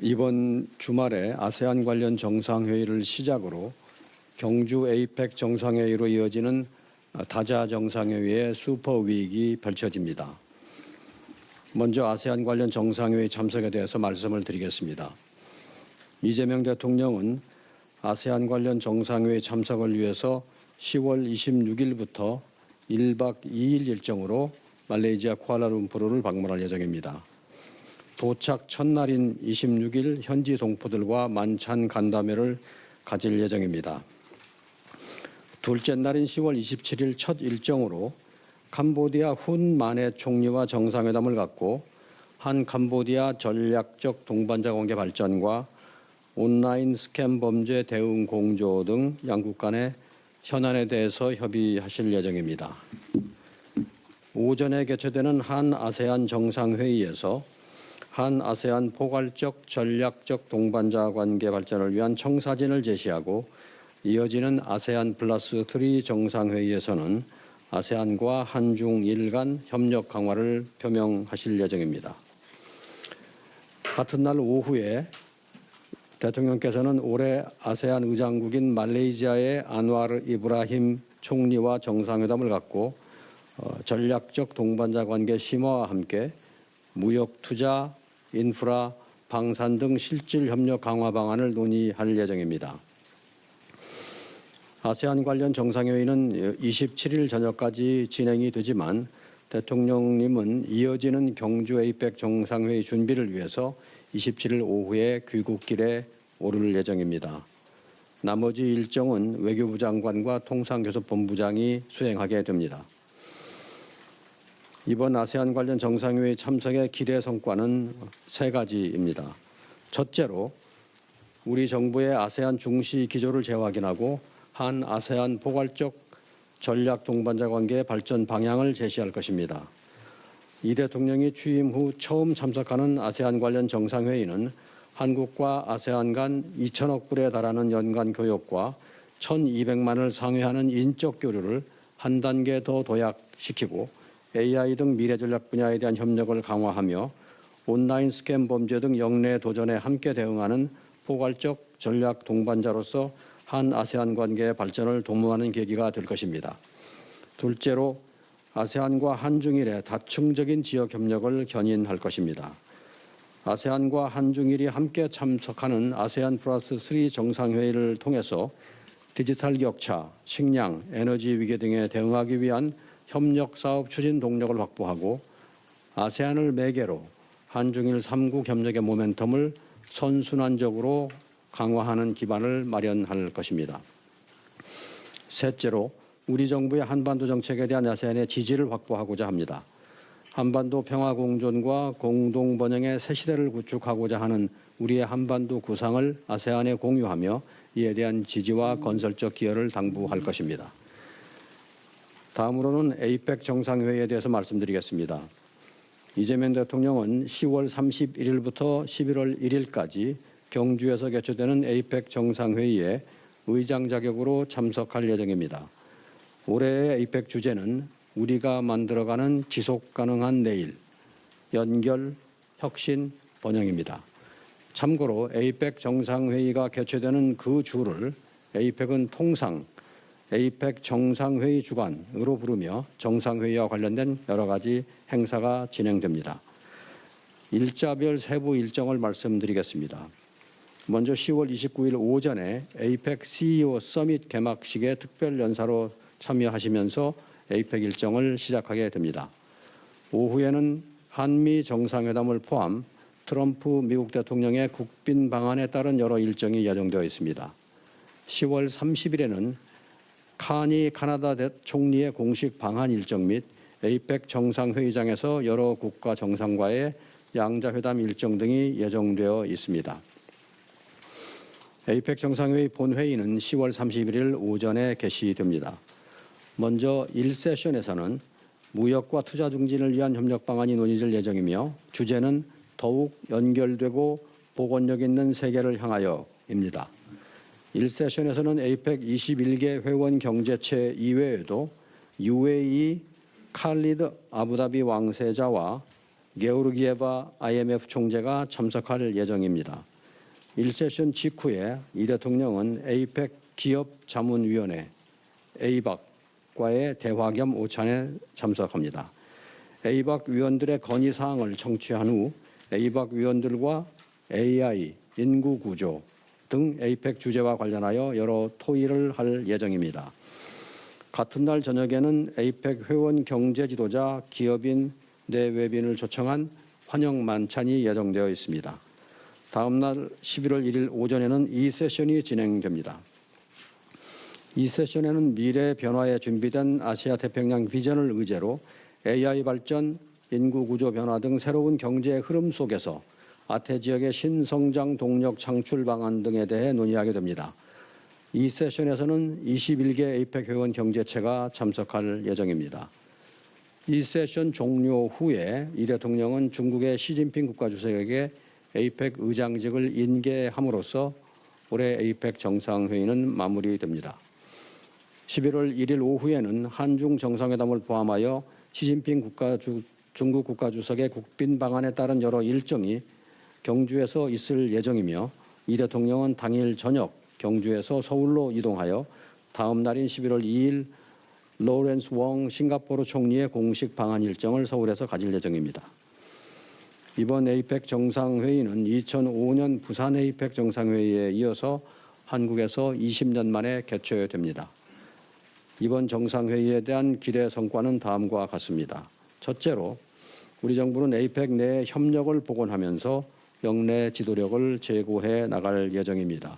이번 주말에 아세안 관련 정상회의를 시작으로 경주 에이펙 정상회의로 이어지는 다자 정상회의의 슈퍼위익이 펼쳐집니다. 먼저 아세안 관련 정상회의 참석에 대해서 말씀을 드리겠습니다. 이재명 대통령은 아세안 관련 정상회의 참석을 위해서 10월 26일부터 1박 2일 일정으로 말레이시아 쿠알라룸푸르를 방문할 예정입니다. 도착 첫날인 26일 현지 동포들과 만찬 간담회를 가질 예정입니다. 둘째 날인 10월 27일 첫 일정으로 캄보디아 훈 마네 총리와 정상회담을 갖고 한 캄보디아 전략적 동반자 관계 발전과 온라인 스캠 범죄 대응 공조 등 양국 간의 현안에 대해서 협의하실 예정입니다. 오전에 개최되는 한 아세안 정상회의에서 한 아세안 포괄적 전략적 동반자 관계 발전을 위한 청사진을 제시하고 이어지는 아세안 플러스 3 정상회의에서는 아세안과 한중일 간 협력 강화를 표명하실 예정입니다. 같은 날 오후에 대통령께서는 올해 아세안 의장국인 말레이시아의 안와르 이브라힘 총리와 정상회담을 갖고 전략적 동반자 관계 심화와 함께 무역 투자, 인프라, 방산 등 실질 협력 강화 방안을 논의할 예정입니다. 아세안 관련 정상회의는 27일 저녁까지 진행이 되지만 대통령님은 이어지는 경주 에이펙 정상회의 준비를 위해서 27일 오후에 귀국길에 오를 예정입니다. 나머지 일정은 외교부 장관과 통상교섭본부장이 수행하게 됩니다. 이번 아세안 관련 정상회의 참석의 기대 성과는 세 가지입니다. 첫째로 우리 정부의 아세안 중시 기조를 재확인하고 한 아세안 포괄적 전략 동반자 관계 발전 방향을 제시할 것입니다. 이 대통령이 취임 후 처음 참석하는 아세안 관련 정상회의는 한국과 아세안 간 2천억 불에 달하는 연간 교역과 1,200만을 상회하는 인적 교류를 한 단계 더 도약시키고 AI 등 미래 전략 분야에 대한 협력을 강화하며 온라인 스캠 범죄 등 영내 도전에 함께 대응하는 포괄적 전략 동반자로서 한 아세안 관계의 발전을 도모하는 계기가 될 것입니다. 둘째로 아세안과 한중일의 다층적인 지역 협력을 견인할 것입니다. 아세안과 한중일이 함께 참석하는 아세안 플러스 3 정상회의를 통해서 디지털 격차, 식량, 에너지 위기 등에 대응하기 위한 협력 사업 추진 동력을 확보하고 아세안을 매개로 한중일 3국 협력의 모멘텀을 선순환적으로 강화하는 기반을 마련할 것입니다. 셋째로 우리 정부의 한반도 정책에 대한 아세안의 지지를 확보하고자 합니다. 한반도 평화 공존과 공동 번영의 새 시대를 구축하고자 하는 우리의 한반도 구상을 아세안에 공유하며 이에 대한 지지와 건설적 기여를 당부할 것입니다. 다음으로는 에이펙 정상회의에 대해서 말씀드리겠습니다. 이재명 대통령은 10월 31일부터 11월 1일까지 경주에서 개최되는 에이펙 정상회의에 의장 자격으로 참석할 예정입니다. 올해의 에이펙 주제는 우리가 만들어가는 지속가능한 내일, 연결, 혁신, 번영입니다. 참고로 에이펙 정상회의가 개최되는 그 주를 에이펙은 통상 에이펙 정상회의 주간으로 부르며 정상회의와 관련된 여러 가지 행사가 진행됩니다. 일자별 세부 일정을 말씀드리겠습니다. 먼저 10월 29일 오전에 에이펙 CEO 서밋 개막식에 특별 연사로 참여하시면서 에이펙 일정을 시작하게 됩니다. 오후에는 한미 정상회담을 포함 트럼프 미국 대통령의 국빈 방안에 따른 여러 일정이 예정되어 있습니다. 10월 30일에는 카니 카나다 총리의 공식 방한 일정 및 에이펙 정상회의장에서 여러 국가 정상과의 양자회담 일정 등이 예정되어 있습니다. 에이펙 정상회의 본회의는 10월 31일 오전에 개시됩니다. 먼저 1세션에서는 무역과 투자 증진을 위한 협력 방안이 논의될 예정이며 주제는 더욱 연결되고 복원력 있는 세계를 향하여입니다. 1세션에서는 에이펙 21개 회원 경제체 이외에도 UAE 칼리드 아부다비 왕세자와 게오르기에바 IMF 총재가 참석할 예정입니다. 1세션 직후에 이 대통령은 에이펙 기업자문위원회 에이박과의 대화 겸 오찬에 참석합니다. 에이박 위원들의 건의사항을 청취한 후 에이박 위원들과 AI, 인구구조 등 에이펙 주제와 관련하여 여러 토의를 할 예정입니다. 같은 날 저녁에는 에이펙 회원 경제 지도자, 기업인, 내외빈을 초청한 환영 만찬이 예정되어 있습니다. 다음 날 11월 1일 오전에는 이 세션이 진행됩니다. 이 세션에는 미래 변화에 준비된 아시아 태평양 비전을 의제로 AI 발전, 인구 구조 변화 등 새로운 경제 흐름 속에서 아태 지역의 신성장 동력 창출 방안 등에 대해 논의하게 됩니다. 이 세션에서는 21개 에이펙 회원 경제체가 참석할 예정입니다. 이 세션 종료 후에 이 대통령은 중국의 시진핑 국가주석에게 에이펙 의장직을 인계함으로써 올해 에이펙 정상회의는 마무리됩니다. 11월 1일 오후에는 한중 정상회담을 포함하여 시진핑 중국 국가주석의 국빈 방안에 따른 여러 일정이 경주에서 있을 예정이며 이 대통령은 당일 저녁 경주에서 서울로 이동하여 다음 날인 11월 2일 로렌스 웡 싱가포르 총리의 공식 방한 일정을 서울에서 가질 예정입니다. 이번 에이펙 정상회의는 2005년 부산 에이펙 정상회의에 이어서 한국에서 20년 만에 개최됩니다. 이번 정상회의에 대한 기대 성과는 다음과 같습니다. 첫째로 우리 정부는 에이펙 내 협력을 복원하면서 역내 지도력을 제고해 나갈 예정입니다.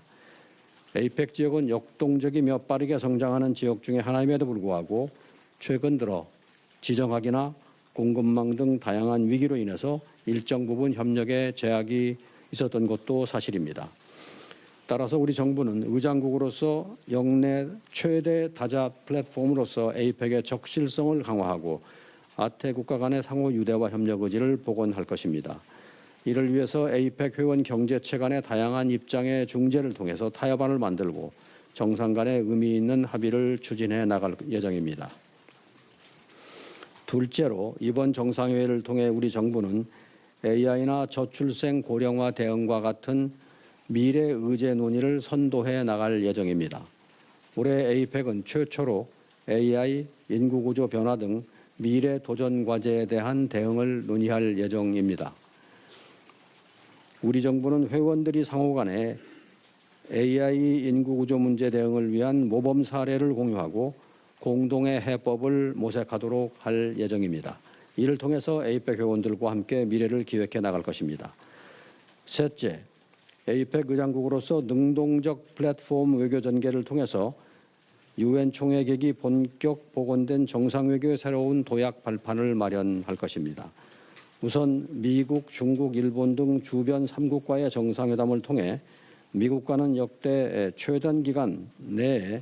에이펙 지역은 역동적이며 빠르게 성장하는 지역 중에 하나임에도 불구하고 최근 들어 지정학이나 공급망 등 다양한 위기로 인해서 일정 부분 협력에 제약이 있었던 것도 사실입니다. 따라서 우리 정부는 의장국으로서 역내 최대 다자 플랫폼으로서 에이펙의 적실성을 강화하고 아태 국가 간의 상호 유대와 협력 의지를 복원할 것입니다. 이를 위해서 에이펙 회원 경제체 간의 다양한 입장의 중재를 통해서 타협안을 만들고 정상 간의 의미 있는 합의를 추진해 나갈 예정입니다. 둘째로 이번 정상회의를 통해 우리 정부는 AI나 저출생 고령화 대응과 같은 미래 의제 논의를 선도해 나갈 예정입니다. 올해 에이펙은 최초로 AI, 인구구조 변화 등 미래 도전 과제에 대한 대응을 논의할 예정입니다. 우리 정부는 회원들이 상호 간에 AI 인구구조 문제 대응을 위한 모범 사례를 공유하고 공동의 해법을 모색하도록 할 예정입니다. 이를 통해서 에이펙 회원들과 함께 미래를 기획해 나갈 것입니다. 셋째, 에이펙 의장국으로서 능동적 플랫폼 외교 전개를 통해서 유엔 총회 계기 본격 복원된 정상외교의 새로운 도약 발판을 마련할 것입니다. 우선 미국, 중국, 일본 등 주변 3국과의 정상회담을 통해 미국과는 역대 최단 기간 내에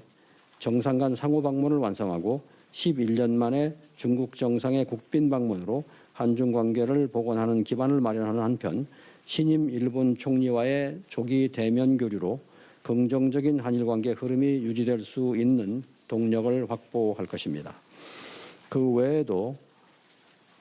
정상 간 상호 방문을 완성하고 11년 만에 중국 정상의 국빈 방문으로 한중 관계를 복원하는 기반을 마련하는 한편 신임 일본 총리와의 조기 대면 교류로 긍정적인 한일 관계 흐름이 유지될 수 있는 동력을 확보할 것입니다. 그 외에도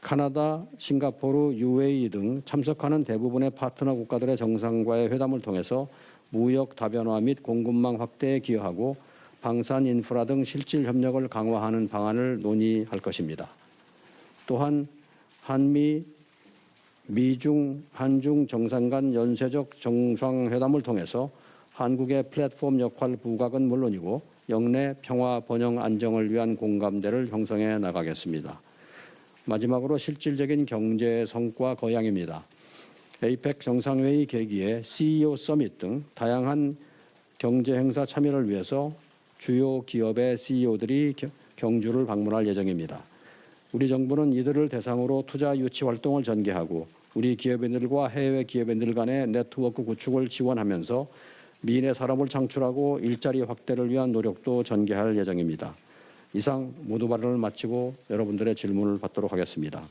카나다, 싱가포르, UAE 등 참석하는 대부분의 파트너 국가들의 정상과의 회담을 통해서 무역 다변화 및 공급망 확대에 기여하고 방산 인프라 등 실질 협력을 강화하는 방안을 논의할 것입니다. 또한 한미, 미중, 한중 정상 간 연쇄적 정상회담을 통해서 한국의 플랫폼 역할 부각은 물론이고 역내 평화, 번영, 안정을 위한 공감대를 형성해 나가겠습니다. 마지막으로 실질적인 경제 성과 거양입니다. 에이펙 정상회의 계기에 CEO 서밋 등 다양한 경제 행사 참여를 위해서 주요 기업의 CEO들이 경주를 방문할 예정입니다. 우리 정부는 이들을 대상으로 투자 유치 활동을 전개하고 우리 기업인들과 해외 기업인들 간의 네트워크 구축을 지원하면서 미래 산업을 창출하고 일자리 확대를 위한 노력도 전개할 예정입니다. 이상 모두 발언을 마치고 여러분들의 질문을 받도록 하겠습니다.